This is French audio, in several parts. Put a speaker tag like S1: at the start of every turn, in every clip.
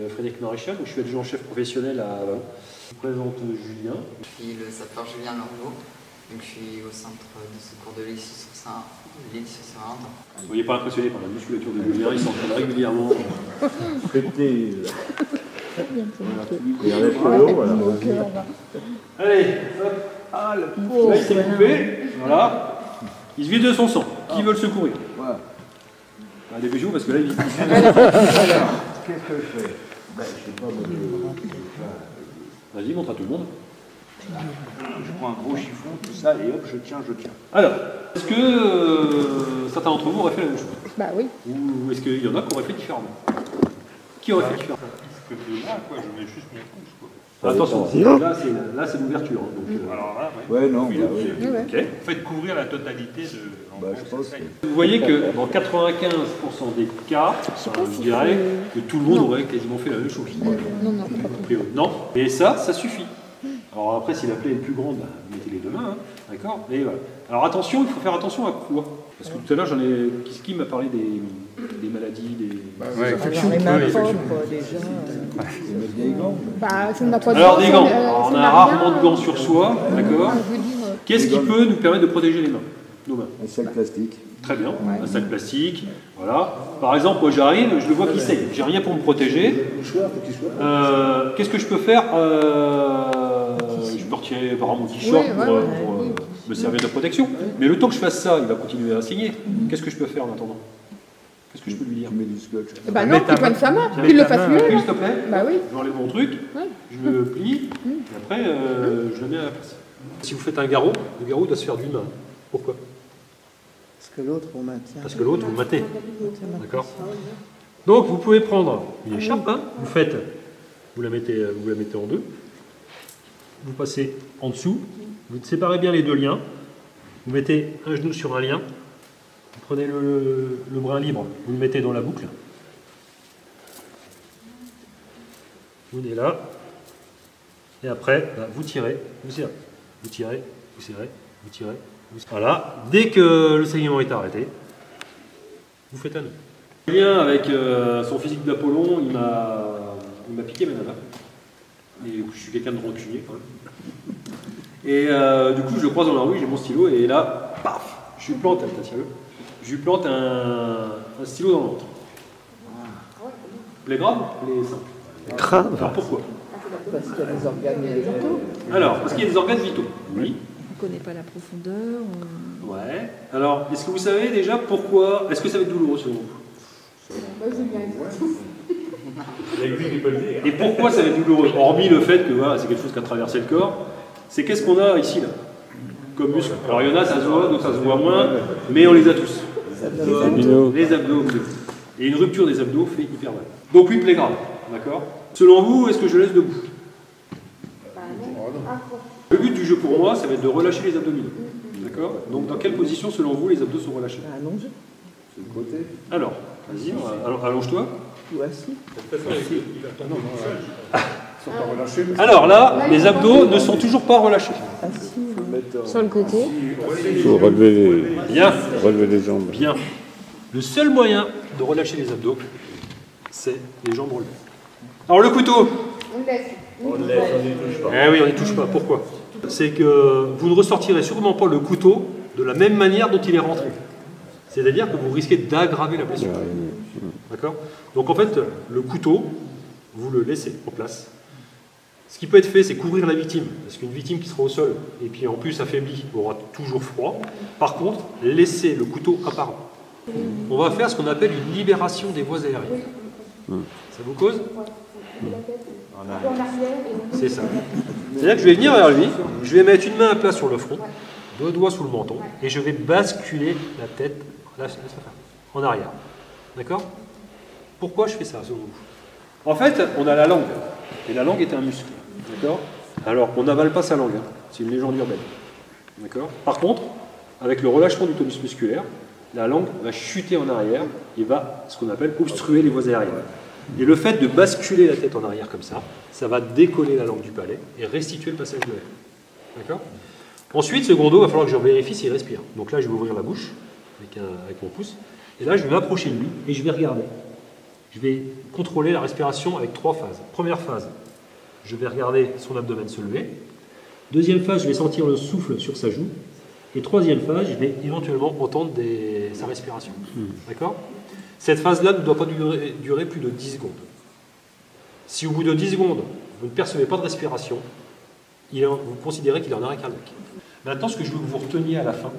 S1: Frédéric Maréchal, je suis adjudant-chef professionnel à Avallon. Je vous présente Julien.
S2: Je suis le sapeur Julien Lormeau. Donc, je suis au centre de secours de l'Issy-sur-Saint.
S1: Vous ne voyez pas impressionné par la musculature de Julien, il s'entraîne régulièrement.
S3: Fêter.
S1: Allez, hop. Ah, là, il s'est coupé. Voilà. Il se vide de son sang. Qui veut le secourir? Allez, dépêchez-vous parce que là, il se
S3: Alors, qu'est-ce que je fais? Ben, je sais pas,
S1: Vas-y, montre à tout le monde.
S3: je prends un gros chiffon, tout ça, et hop, je tiens.
S1: Alors, est-ce que certains d'entre vous auraient fait la même chose?
S4: Bah oui.
S1: Ou est-ce qu'il y en a qui auraient fait différemment? Qui aurait fait différemment?
S5: Parce que là, quoi, je mets juste mon pouce, quoi.
S1: Attention, là c'est l'ouverture.
S5: Alors là,
S3: Ouais, non,
S5: oui,
S3: bah
S5: oui.
S3: oui.
S1: Ok.
S5: Faites couvrir la totalité de.
S3: Bah, je pense que...
S1: Vous voyez que dans 95% des cas, je dirais que tout le monde aurait quasiment fait la même chose.
S4: Non.
S1: A priori. Non, et ça suffit. Alors après, si la plaie est plus grande, bah, vous mettez les deux mains, hein, d'accord. Et voilà. Alors attention, il faut faire attention à quoi? Parce que tout à l'heure, qui m'a parlé des maladies, des infections.
S4: Les mains propres, déjà. Bah, si on n'a pas de
S1: Alors
S4: gants,
S1: des gants,
S4: ça
S1: alors, on
S4: n'a
S1: a
S4: rien.
S1: rarement de gants sur soi, d'accord.
S4: Je veux dire,
S1: Qu'est-ce qui peut nous permettre de protéger les mains? Nos mains.
S3: Un sac plastique.
S1: Très bien, un sac plastique, voilà. Par exemple, moi j'arrive, je le vois qui saigne, j'ai rien pour me protéger. Qu'est-ce que je peux faire? Je peux retirer par exemple mon t-shirt pour me servir de protection. Mais le temps que je fasse ça, il va continuer à saigner. Qu'est-ce que je peux faire en attendant? Qu'est-ce que je peux lui dire?
S3: Tu mets du scotch.
S4: bah non, qu'il prenne sa main, qu'il le fasse mieux.
S1: S'il te plaît,
S4: Bah oui.
S1: j'enlève mon truc, je le plie, et après je le mets à la place. Si vous faites un garrot, le garrot doit se faire d'une main. Pourquoi?
S6: Parce que l'autre, on maintient.
S1: Parce que l'autre, vous le matez. D'accord? Donc, vous pouvez prendre une écharpe, hein, vous la mettez en deux, vous passez en dessous, vous séparez bien les deux liens, vous mettez un genou sur un lien, vous prenez le brin libre, vous le mettez dans la boucle, vous venez là, et après, bah, vous tirez, vous serrez, vous tirez, vous serrez, vous tirez. Voilà, dès que le saignement est arrêté, vous faites un nœud. Julien, avec son physique d'Apollon, il m'a piqué ma nana. Et je suis quelqu'un de rancunier quand même. Et du coup, je le croise dans la rue, j'ai mon stylo, et là, paf, je lui plante un stylo dans le ventre. Plaie grave, plaie simple.
S6: Grave.
S1: Alors pourquoi?
S6: Parce qu'il y a des organes vitaux.
S1: Alors, parce qu'il y a des organes vitaux. Oui.
S7: On ne connaît pas la profondeur.
S1: Ouais. Alors, est-ce que vous savez déjà pourquoi? Est-ce que ça va être douloureux selon vous? Et pourquoi ça va être douloureux? Hormis le fait que voilà, c'est quelque chose qui a traversé le corps, c'est qu'est-ce qu'on a ici là comme muscle? Alors il y en a, ça se voit, d'autres ça se voit moins, mais on les a tous. Les abdos. Et une rupture des abdos fait hyper mal. Donc oui, plaie grave, d'accord? Selon vous, est-ce que je laisse debout? Le but du jeu pour moi, ça va être de relâcher les abdominaux. D'accord? Donc dans quelle position, selon vous, les abdos sont relâchés?
S6: Allongé.
S3: C'est le côté.
S1: Alors, vas-y, allonge-toi.
S6: Ou assis.
S1: Alors là, les abdos ne sont toujours pas relâchés.
S6: Assis.
S4: Sur le côté.
S8: Il faut relever les jambes.
S1: Bien. Le seul moyen de relâcher les abdos, c'est les jambes relevées. Alors le couteau.
S4: On laisse.
S1: Eh oui, on n'y touche pas. Pourquoi? C'est que vous ne ressortirez sûrement pas le couteau de la même manière dont il est rentré. C'est-à-dire que vous risquez d'aggraver la blessure. D'accord? Donc en fait, le couteau, vous le laissez en place. Ce qui peut être fait, c'est couvrir la victime. Parce qu'une victime qui sera au sol, et puis en plus affaiblie, aura toujours froid. Par contre, laissez le couteau apparent. On va faire ce qu'on appelle une libération des voies aériennes. Ça vous cause? C'est ça. C'est-à-dire que je vais venir vers lui, je vais mettre une main à plat sur le front, deux doigts sous le menton, et je vais basculer la tête en arrière. D'accord? Pourquoi je fais ça, selon vous? En fait, on a la langue, et la langue est un muscle. D'accord? Alors, on n'avale pas sa langue, hein. C'est une légende urbaine. D'accord? Par contre, avec le relâchement du tonus musculaire, la langue va chuter en arrière et va, ce qu'on appelle, obstruer les voies aériennes. Et le fait de basculer la tête en arrière comme ça, ça va décoller la langue du palais et restituer le passage de l'air. D'accord? Ensuite, secondo, il va falloir que je vérifie s'il respire. Donc là, je vais ouvrir la bouche avec mon pouce Et là, je vais m'approcher de lui et je vais regarder. Je vais contrôler la respiration avec 3 phases. Première phase, je vais regarder son abdomen se lever. Deuxième phase, je vais sentir le souffle sur sa joue. Et troisième phase, je vais éventuellement entendre sa respiration. D'accord? Cette phase-là ne doit pas durer plus de 10 secondes. Si au bout de 10 secondes, vous ne percevez pas de respiration, vous considérez qu'il est en arrêt cardiaque. Maintenant, ce que je veux que vous reteniez à la fin,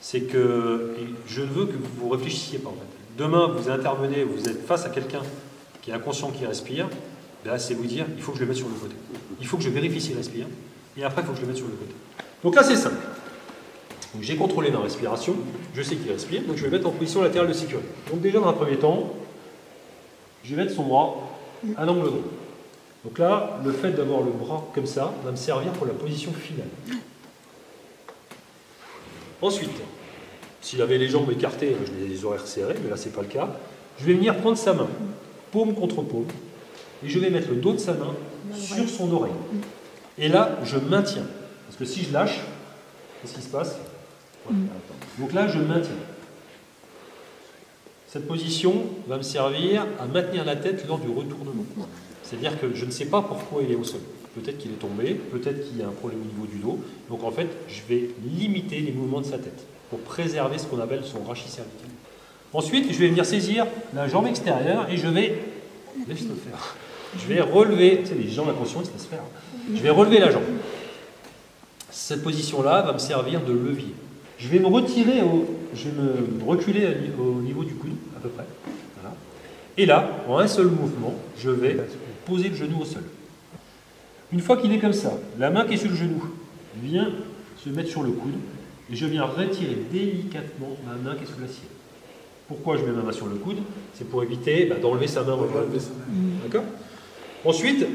S1: c'est que je veux que vous ne réfléchissiez pas en fait. Demain, vous intervenez, vous êtes face à quelqu'un qui est inconscient, qui respire, là, c'est vous dire, il faut que je le mette sur le côté. Il faut que je vérifie s'il respire, et après, il faut que je le mette sur le côté. Donc là, c'est simple. J'ai contrôlé ma respiration, je sais qu'il respire, donc je vais le mettre en position latérale de sécurité. Donc déjà, dans un premier temps, je vais mettre son bras à l'angle droit. Donc là, le fait d'avoir le bras comme ça va me servir pour la position finale. Ensuite, s'il avait les jambes écartées, je les aurais resserrées, mais là, ce n'est pas le cas. Je vais venir prendre sa main, paume contre paume, et je vais mettre le dos de sa main sur son oreille. Et là, je maintiens. Parce que si je lâche, qu'est-ce qui se passe? Donc là, je maintiens. Cette position va me servir à maintenir la tête lors du retournement. C'est-à-dire que je ne sais pas pourquoi il est au sol. Peut-être qu'il est tombé, peut-être qu'il y a un problème au niveau du dos. Donc en fait, je vais limiter les mouvements de sa tête pour préserver ce qu'on appelle son rachis cervical. Ensuite, je vais venir saisir la jambe extérieure et je vais... Laisse-le faire. Je vais relever... Tu sais, les gens inconscients, ils se laissent faire. Je vais relever la jambe. Cette position-là va me servir de levier. Je vais me retirer, je vais me reculer au niveau du coude, à peu près. Voilà. Et là, en un seul mouvement, je vais poser le genou au sol. Une fois qu'il est comme ça, la main qui est sur le genou vient se mettre sur le coude et je viens retirer délicatement ma main qui est sous la sienne. Pourquoi je mets ma main sur le coude? C'est pour éviter d'enlever sa main. D'accord? Ensuite,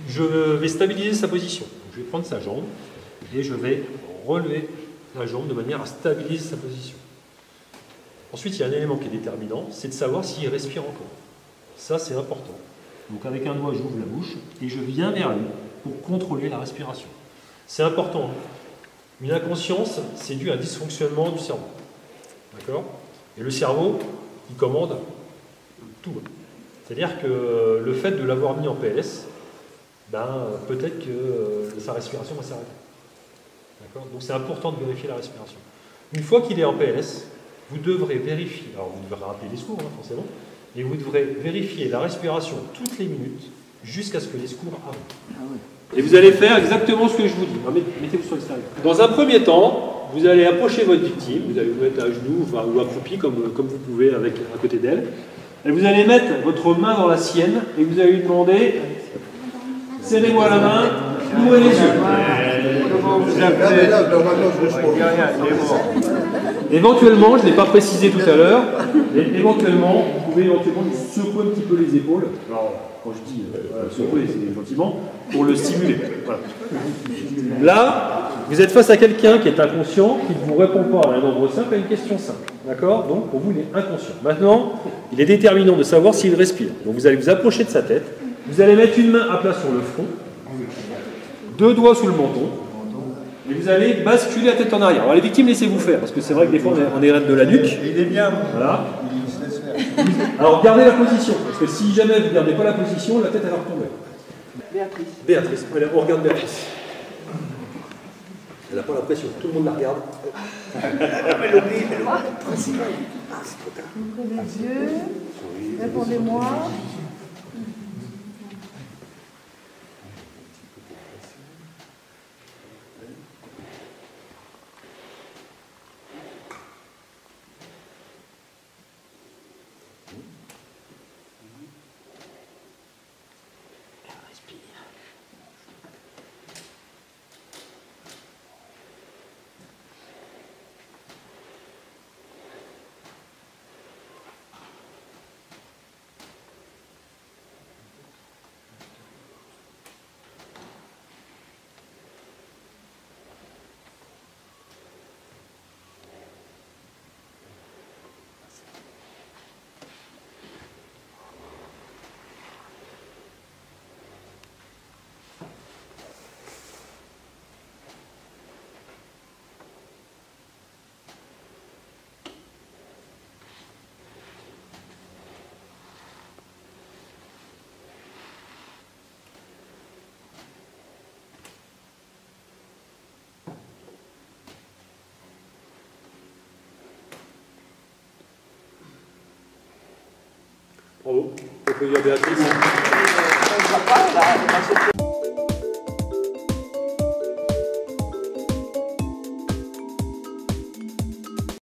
S1: je vais stabiliser sa position. Donc, je vais prendre sa jambe et je vais relever la jambe de manière à stabiliser sa position. Ensuite, il y a un élément qui est déterminant, c'est de savoir s'il respire encore. Ça, c'est important. Donc avec un doigt, j'ouvre la bouche et je viens vers lui pour contrôler la respiration. C'est important. Une inconscience, c'est dû à un dysfonctionnement du cerveau. D'accord? Et le cerveau, il commande tout. C'est-à-dire que le fait de l'avoir mis en PS, peut-être que sa respiration va s'arrêter. Donc c'est important de vérifier la respiration. Une fois qu'il est en PS, vous devrez vérifier, alors vous devrez rappeler les secours forcément, et vous devrez vérifier la respiration toutes les minutes jusqu'à ce que les secours arrivent. Et vous allez faire exactement ce que je vous dis. Mettez-vous sur l'extérieur. Dans un premier temps, vous allez approcher votre victime, vous allez vous mettre à genoux ou accroupi comme vous pouvez à côté d'elle. Et vous allez mettre votre main dans la sienne et vous allez lui demander serrez-moi la main, ouvrez les yeux. Éventuellement, je ne l'ai pas précisé tout à l'heure, mais éventuellement, vous pouvez éventuellement secouer un petit peu les épaules. Alors, quand je dis secouer, c'est gentiment, pour le stimuler. Voilà. Là, vous êtes face à quelqu'un qui est inconscient, qui ne vous répond pas à un nombre simple, à une question simple. D'accord? Donc, pour vous, il est inconscient. Maintenant, il est déterminant de savoir s'il respire. Donc, vous allez vous approcher de sa tête. Vous allez mettre une main à plat sur le front, 2 doigts sous le menton, et vous allez basculer la tête en arrière. Alors les victimes, laissez-vous faire, parce que c'est vrai que des fois on est raide de la nuque.
S3: Il est bien.
S1: Voilà. Alors gardez la position, parce que si jamais vous ne gardez pas la position, la tête elle va retomber. Béatrice, on regarde Béatrice. Elle n'a pas la pression, tout le monde la regarde.
S9: Ouvrez les yeux, répondez-moi.
S1: Bravo. On peut dire Béatrice.
S6: On ne voit pas, là,